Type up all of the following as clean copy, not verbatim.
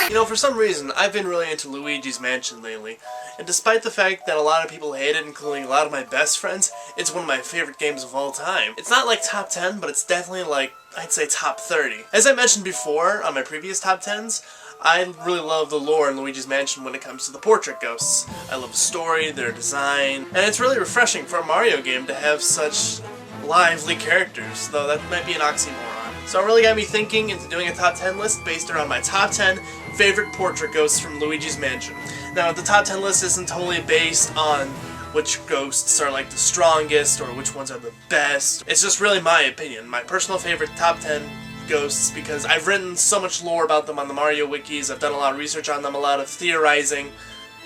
You know, for some reason, I've been really into Luigi's Mansion lately, and despite the fact that a lot of people hate it, including a lot of my best friends, it's one of my favorite games of all time. It's not like top 10, but it's definitely like, I'd say top 30. As I mentioned before on my previous top 10s, I really love the lore in Luigi's Mansion when it comes to the portrait ghosts. I love the story, their design, and it's really refreshing for a Mario game to have such lively characters, though that might be an oxymoron. So it really got me thinking into doing a top 10 list based around my top 10 favorite portrait ghosts from Luigi's Mansion. Now, the top 10 list isn't totally based on which ghosts are like the strongest or which ones are the best. It's just really my opinion, my personal favorite top 10 ghosts, because I've written so much lore about them on the Mario wikis, I've done a lot of research on them, a lot of theorizing,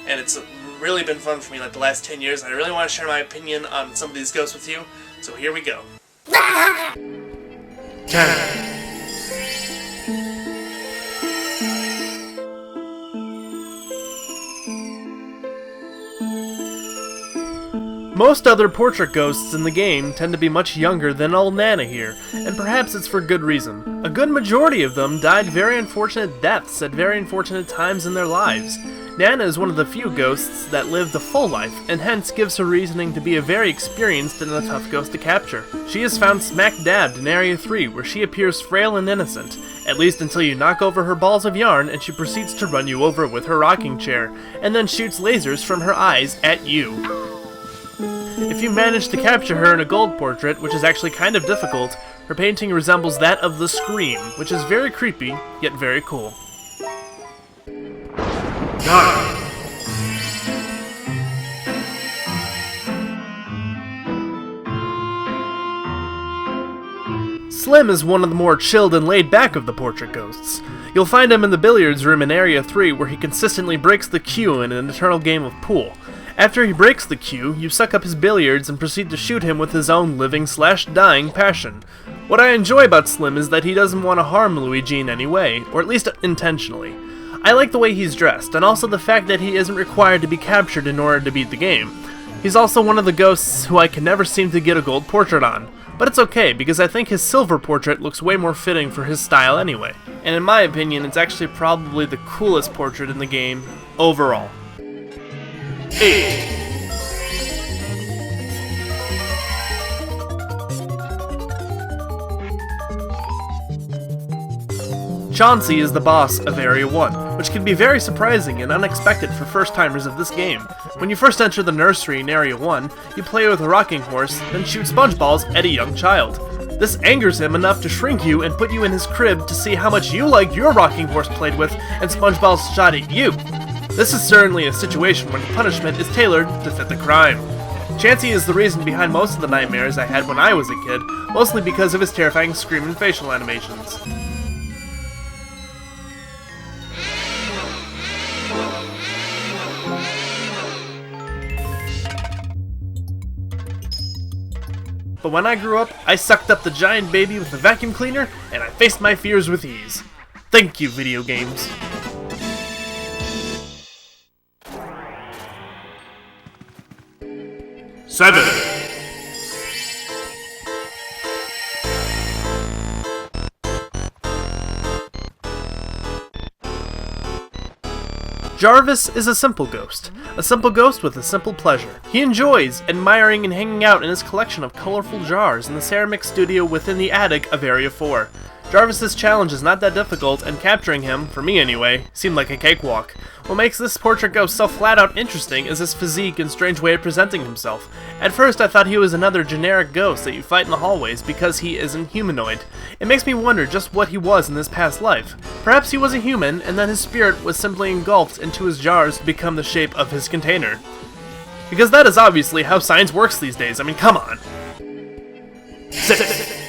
and it's really been fun for me like the last 10 years, and I really want to share my opinion on some of these ghosts with you, so here we go. 10. Most other portrait ghosts in the game tend to be much younger than old Nana here, and perhaps it's for good reason. A good majority of them died very unfortunate deaths at very unfortunate times in their lives. Nana is one of the few ghosts that lived a full life, and hence gives her reasoning to be a very experienced and a tough ghost to capture. She is found smack dabbed in Area 3, where she appears frail and innocent, at least until you knock over her balls of yarn and she proceeds to run you over with her rocking chair, and then shoots lasers from her eyes at you. If you manage to capture her in a gold portrait, which is actually kind of difficult, her painting resembles that of the Scream, which is very creepy, yet very cool. 9. Slim is one of the more chilled and laid back of the portrait ghosts. You'll find him in the billiards room in Area 3, where he consistently breaks the cue in an eternal game of pool. After he breaks the cue, you suck up his billiards and proceed to shoot him with his own living/dying passion. What I enjoy about Slim is that he doesn't want to harm Luigi in any way, or at least intentionally. I like the way he's dressed, and also the fact that he isn't required to be captured in order to beat the game. He's also one of the ghosts who I can never seem to get a gold portrait on, but it's okay because I think his silver portrait looks way more fitting for his style anyway. And in my opinion, it's actually probably the coolest portrait in the game overall. 8. Chauncey is the boss of Area 1, which can be very surprising and unexpected for first-timers of this game. When you first enter the nursery in Area 1, you play with a rocking horse, then shoot sponge balls at a young child. This angers him enough to shrink you and put you in his crib to see how much you like your rocking horse played with and sponge balls shot at you. This is certainly a situation where the punishment is tailored to fit the crime. Chauncey is the reason behind most of the nightmares I had when I was a kid, mostly because of his terrifying scream and facial animations. But when I grew up, I sucked up the giant baby with a vacuum cleaner, and I faced my fears with ease. Thank you, video games. 7. Jarvis is a simple ghost with a simple pleasure. He enjoys admiring and hanging out in his collection of colorful jars in the ceramic studio within the attic of Area 4. Jarvis's challenge is not that difficult, and capturing him, for me anyway, seemed like a cakewalk. What makes this portrait ghost so flat-out interesting is his physique and strange way of presenting himself. At first I thought he was another generic ghost that you fight in the hallways because he isn't humanoid. It makes me wonder just what he was in this past life. Perhaps he was a human, and then his spirit was simply engulfed into his jars to become the shape of his container. Because that is obviously how science works these days, I mean, come on. 6.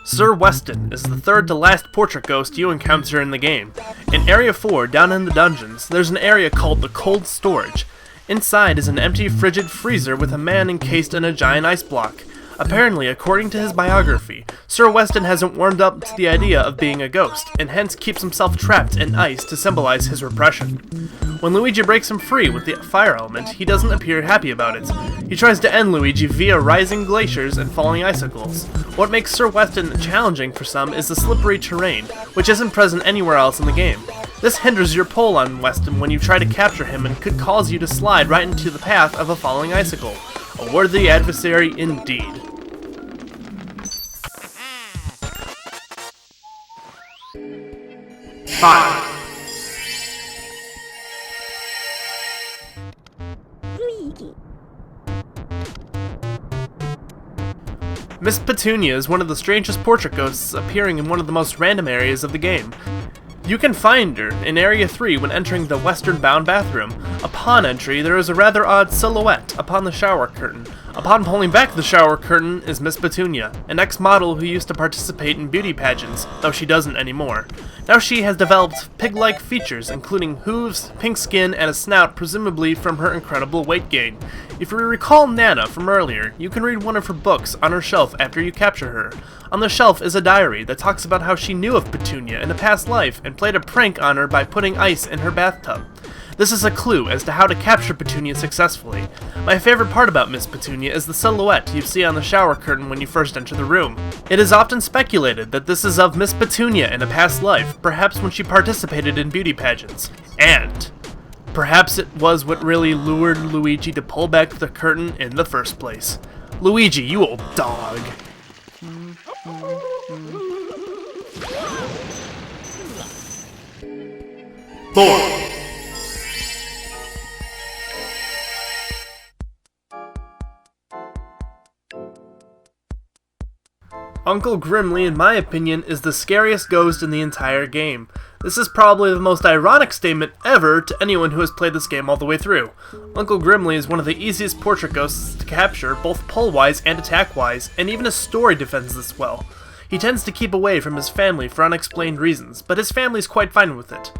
Sir Weston is the third to last portrait ghost you encounter in the game. In Area 4, down in the dungeons, there's an area called the Cold Storage. Inside is an empty, frigid freezer with a man encased in a giant ice block. Apparently, according to his biography, Sir Weston hasn't warmed up to the idea of being a ghost, and hence keeps himself trapped in ice to symbolize his repression. When Luigi breaks him free with the fire element, he doesn't appear happy about it. He tries to end Luigi via rising glaciers and falling icicles. What makes Sir Weston challenging for some is the slippery terrain, which isn't present anywhere else in the game. This hinders your pull on Weston when you try to capture him and could cause you to slide right into the path of a falling icicle. A worthy adversary indeed. Five. Luigi. Miss Petunia is one of the strangest portrait ghosts appearing in one of the most random areas of the game. You can find her in Area 3 when entering the western-bound bathroom. Upon entry, there is a rather odd silhouette upon the shower curtain. Upon pulling back the shower curtain is Miss Petunia, an ex-model who used to participate in beauty pageants, though she doesn't anymore. Now she has developed pig-like features, including hooves, pink skin, and a snout, presumably from her incredible weight gain. If you recall Nana from earlier, you can read one of her books on her shelf after you capture her. On the shelf is a diary that talks about how she knew of Petunia in a past life and played a prank on her by putting ice in her bathtub. This is a clue as to how to capture Petunia successfully. My favorite part about Miss Petunia is the silhouette you see on the shower curtain when you first enter the room. It is often speculated that this is of Miss Petunia in a past life, perhaps when she participated in beauty pageants. And perhaps it was what really lured Luigi to pull back the curtain in the first place. Luigi, you old dog. 4. Uncle Grimly, in my opinion, is the scariest ghost in the entire game. This is probably the most ironic statement ever to anyone who has played this game all the way through. Uncle Grimly is one of the easiest portrait ghosts to capture, both pull-wise and attack-wise, and even his story defends this well. He tends to keep away from his family for unexplained reasons, but his family's quite fine with it.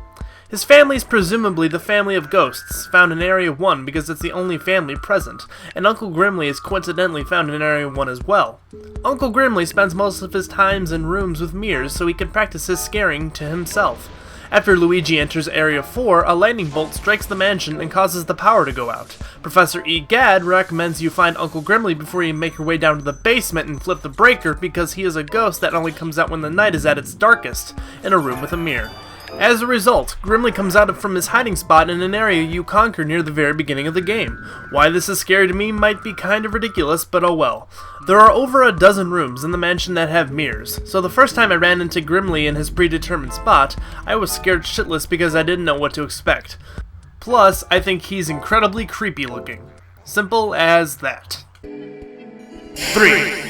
His family is presumably the family of ghosts, found in Area 1 because it's the only family present, and Uncle Grimly is coincidentally found in Area 1 as well. Uncle Grimly spends most of his times in rooms with mirrors so he can practice his scaring to himself. After Luigi enters Area 4, a lightning bolt strikes the mansion and causes the power to go out. Professor E. Gadd recommends you find Uncle Grimly before you make your way down to the basement and flip the breaker because he is a ghost that only comes out when the night is at its darkest, in a room with a mirror. As a result, Grimly comes out from his hiding spot in an area you conquer near the very beginning of the game. Why this is scary to me might be kind of ridiculous, but oh well. There are over a dozen rooms in the mansion that have mirrors, so the first time I ran into Grimly in his predetermined spot, I was scared shitless because I didn't know what to expect. Plus, I think he's incredibly creepy looking. Simple as that. 3.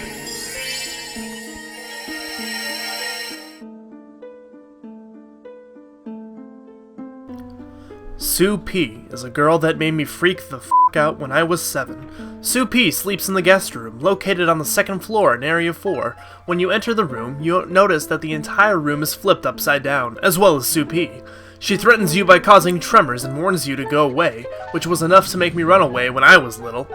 Sue P. is a girl that made me freak the f*** out when I was 7. Sue P. sleeps in the guest room, located on the second floor in Area 4. When you enter the room, you'll notice that the entire room is flipped upside down, as well as Sue P. She threatens you by causing tremors and warns you to go away, which was enough to make me run away when I was little.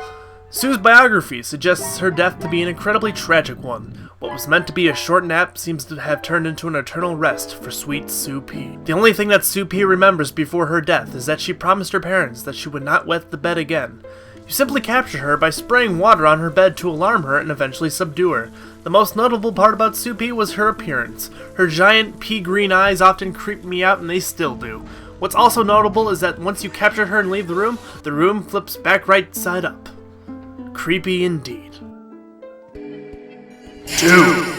Sue's biography suggests her death to be an incredibly tragic one. What was meant to be a short nap seems to have turned into an eternal rest for sweet Sue P. The only thing that Sue P remembers before her death is that she promised her parents that she would not wet the bed again. You simply capture her by spraying water on her bed to alarm her and eventually subdue her. The most notable part about Sue P was her appearance. Her giant pea-green eyes often creeped me out, and they still do. What's also notable is that once you capture her and leave the room flips back right side up. Creepy indeed. 2.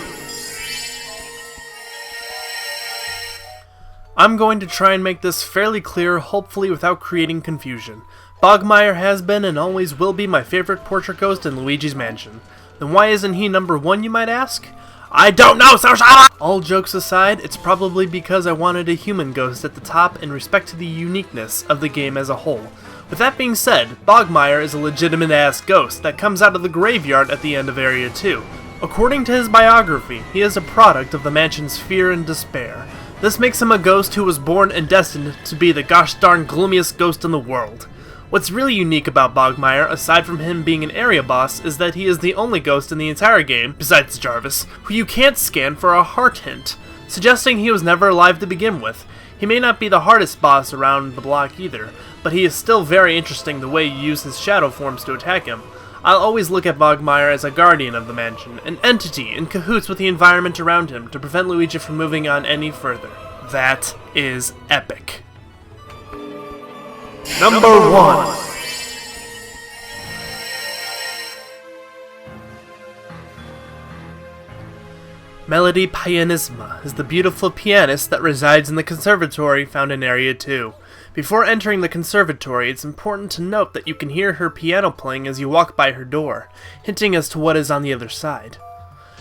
I'm going to try and make this fairly clear, hopefully without creating confusion. Bogmire has been and always will be my favorite portrait ghost in Luigi's Mansion. Then why isn't he number 1, you might ask? I don't know, so shut up! All jokes aside, it's probably because I wanted a human ghost at the top in respect to the uniqueness of the game as a whole. With that being said, Bogmire is a legitimate-ass ghost that comes out of the graveyard at the end of Area 2. According to his biography, he is a product of the mansion's fear and despair. This makes him a ghost who was born and destined to be the gosh darn gloomiest ghost in the world. What's really unique about Bogmire, aside from him being an area boss, is that he is the only ghost in the entire game, besides Jarvis, who you can't scan for a heart hint, suggesting he was never alive to begin with. He may not be the hardest boss around the block either, but he is still very interesting the way you use his shadow forms to attack him. I'll always look at Bogmire as a guardian of the mansion, an entity in cahoots with the environment around him to prevent Luigi from moving on any further. That is epic. Number 1. Melody Pianisma is the beautiful pianist that resides in the conservatory found in Area 2. Before entering the conservatory, it's important to note that you can hear her piano playing as you walk by her door, hinting as to what is on the other side.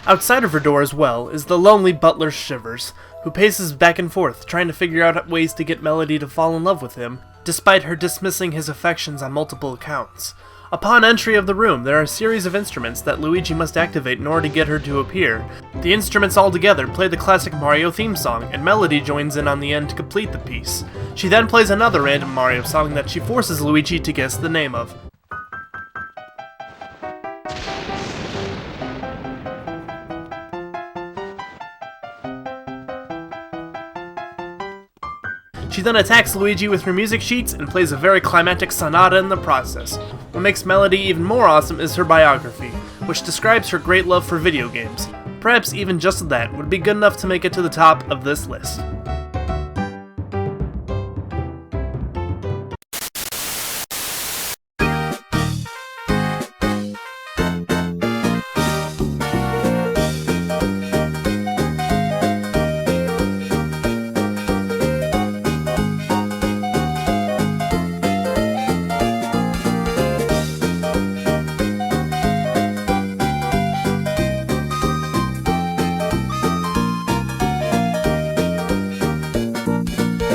Outside of her door as well is the lonely butler Shivers, who paces back and forth trying to figure out ways to get Melody to fall in love with him, despite her dismissing his affections on multiple accounts. Upon entry of the room, there are a series of instruments that Luigi must activate in order to get her to appear. The instruments all together play the classic Mario theme song, and Melody joins in on the end to complete the piece. She then plays another random Mario song that she forces Luigi to guess the name of. She then attacks Luigi with her music sheets and plays a very climactic sonata in the process. What makes Melody even more awesome is her biography, which describes her great love for video games. Perhaps even just that would be good enough to make it to the top of this list.